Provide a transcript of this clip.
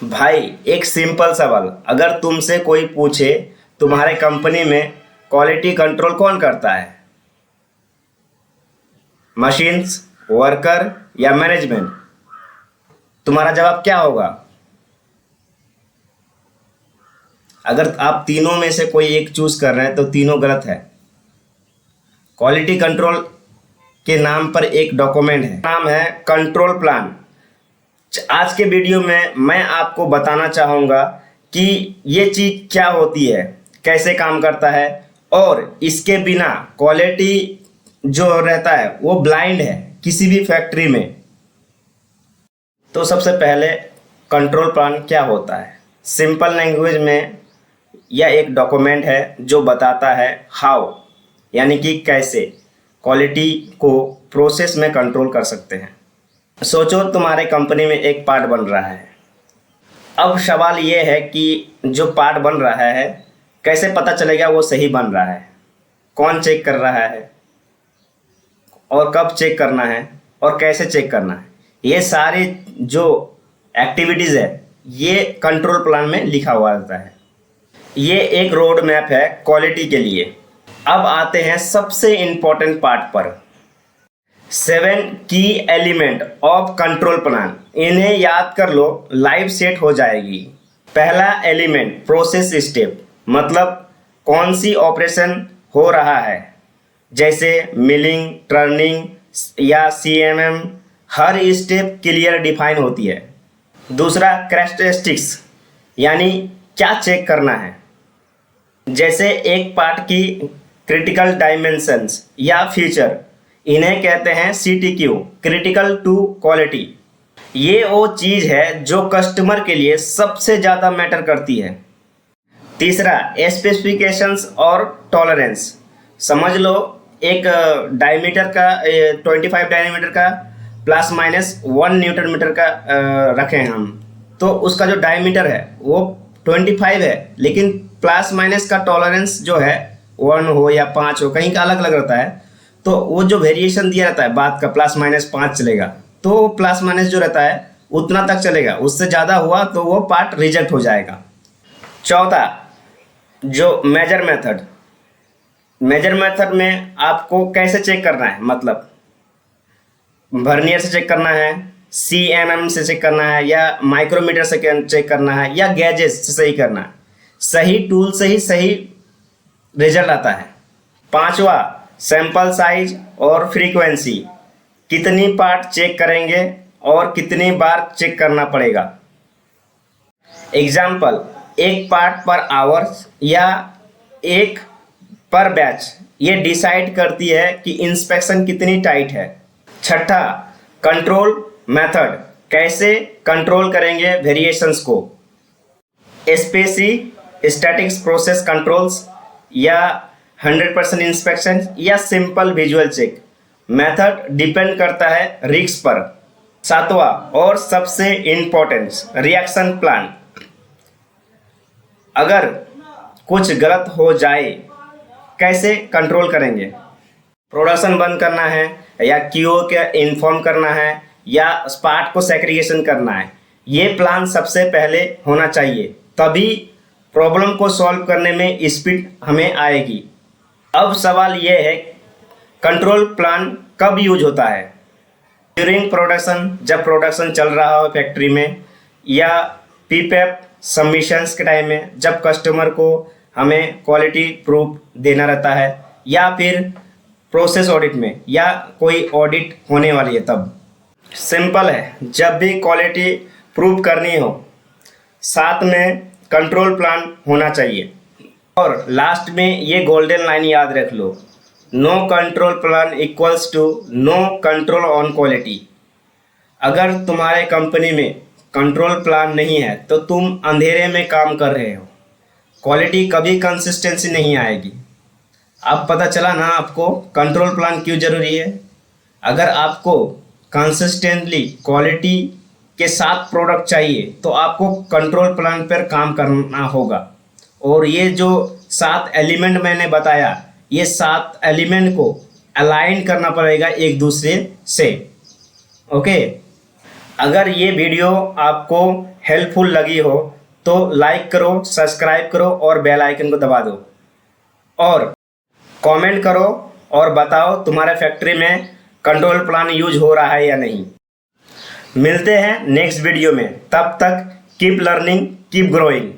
भाई एक सिंपल सवाल, अगर तुमसे कोई पूछे तुम्हारे कंपनी में क्वालिटी कंट्रोल कौन करता है, मशीन्स, वर्कर या मैनेजमेंट, तुम्हारा जवाब क्या होगा? अगर आप तीनों में से कोई एक चूज कर रहे हैं तो तीनों गलत है। क्वालिटी कंट्रोल के नाम पर एक डॉक्यूमेंट है, नाम है कंट्रोल प्लान। आज के वीडियो में मैं आपको बताना चाहूँगा कि ये चीज़ क्या होती है, कैसे काम करता है, और इसके बिना क्वालिटी जो रहता है वो ब्लाइंड है किसी भी फैक्ट्री में। तो सबसे पहले कंट्रोल प्लान क्या होता है? सिंपल लैंग्वेज में यह एक डॉक्यूमेंट है जो बताता है हाउ, यानी कि कैसे क्वालिटी को प्रोसेस में कंट्रोल कर सकते हैं। सोचो तुम्हारे कंपनी में एक पार्ट बन रहा है। अब सवाल ये है कि जो पार्ट बन रहा है कैसे पता चलेगा वो सही बन रहा है, कौन चेक कर रहा है, और कब चेक करना है, और कैसे चेक करना है। ये सारी जो एक्टिविटीज़ है ये कंट्रोल प्लान में लिखा हुआ रहता है। ये एक रोड मैप है क्वालिटी के लिए। अब आते हैं सबसे इम्पोर्टेंट पार्ट पर, 7 की एलिमेंट ऑफ कंट्रोल प्लान। इन्हें याद कर लो, लाइफ सेट हो जाएगी। पहला एलिमेंट प्रोसेस स्टेप, मतलब कौन सी ऑपरेशन हो रहा है, जैसे मिलिंग, टर्निंग या सीएमएम, हर स्टेप क्लियर डिफाइन होती है। दूसरा कैरेक्टरिस्टिक्स, यानी क्या चेक करना है, जैसे एक पार्ट की क्रिटिकल डायमेंशंस या फीचर, इन्हें कहते हैं CTQ, क्रिटिकल टू क्वालिटी। ये वो चीज़ है जो कस्टमर के लिए सबसे ज़्यादा मैटर करती है। तीसरा स्पेसिफिकेशंस और टॉलरेंस, समझ लो एक डायमीटर का 25 डायमीटर का प्लस माइनस 1 न्यूटन मीटर का रखें हम, तो उसका जो डायमीटर है वो 25 है, लेकिन प्लस माइनस का टॉलरेंस जो है 1 हो या 5 हो, कहीं का अलग अलग रहता है। तो वो जो वेरिएशन दिया रहता है बात का, प्लस माइनस 5 चलेगा, तो प्लस माइनस जो रहता है उतना तक चलेगा, उससे ज़्यादा हुआ तो वो पार्ट रिजेक्ट हो जाएगा। चौथा जो मेजर मेथड में आपको कैसे चेक करना है, मतलब वर्नियर से चेक करना है, CMM से चेक करना है, या माइक्रोमीटर से चेक करना है, या गैजेस से सही करना है। सही टूल से ही सही रिजल्ट आता है। पांचवा सैंपल साइज और फ्रीक्वेंसी, कितनी पार्ट चेक करेंगे और कितनी बार चेक करना पड़ेगा। एग्जाम्पल, एक पार्ट पर आवर्स या एक पर बैच, ये डिसाइड करती है कि इंस्पेक्शन कितनी टाइट है। छठा कंट्रोल मेथड, कैसे कंट्रोल करेंगे वेरिएशंस को। स्टैटिक्स प्रोसेस कंट्रोल्स, या 100% इंस्पेक्शन, या simple visual check. Method depend करता है रिस्क पर। सातवां और सबसे इम्पोर्टेंट, रिएक्शन प्लान। अगर कुछ गलत हो जाए कैसे कंट्रोल करेंगे, प्रोडक्शन बंद करना है, या क्यूओ के इन्फॉर्म करना है, या पार्ट को सेग्रीगेशन करना है। ये प्लान सबसे पहले होना चाहिए, तभी प्रॉब्लम को सॉल्व करने में स्पीड हमें आएगी। अब सवाल ये है, कंट्रोल प्लान कब यूज होता है? ड्यूरिंग प्रोडक्शन, जब प्रोडक्शन चल रहा हो फैक्ट्री में, या PPAP सबमिशंस के टाइम में, जब कस्टमर को हमें क्वालिटी प्रूफ देना रहता है, या फिर प्रोसेस ऑडिट में, या कोई ऑडिट होने वाली है तब। सिंपल है, जब भी क्वालिटी प्रूफ करनी हो साथ में कंट्रोल प्लान होना चाहिए। और लास्ट में ये गोल्डन लाइन याद रख लो, no control plan equals to no control on quality. अगर तुम्हारे कंपनी में कंट्रोल प्लान नहीं है तो तुम अंधेरे में काम कर रहे हो, क्वालिटी कभी कंसिस्टेंसी नहीं आएगी। अब पता चला ना आपको कंट्रोल प्लान क्यों ज़रूरी है। अगर आपको कंसिस्टेंटली क्वालिटी के साथ प्रोडक्ट चाहिए तो आपको कंट्रोल प्लान पर काम करना होगा। और ये जो 7 एलिमेंट मैंने बताया, ये 7 एलिमेंट को अलाइन करना पड़ेगा एक दूसरे से। ओके, अगर ये वीडियो आपको हेल्पफुल लगी हो तो लाइक करो, सब्सक्राइब करो और बेल आइकन को दबा दो और कमेंट करो और बताओ तुम्हारे फैक्ट्री में कंट्रोल प्लान यूज हो रहा है या नहीं। मिलते हैं नेक्स्ट वीडियो में, तब तक कीप लर्निंग, कीप ग्रोइंग।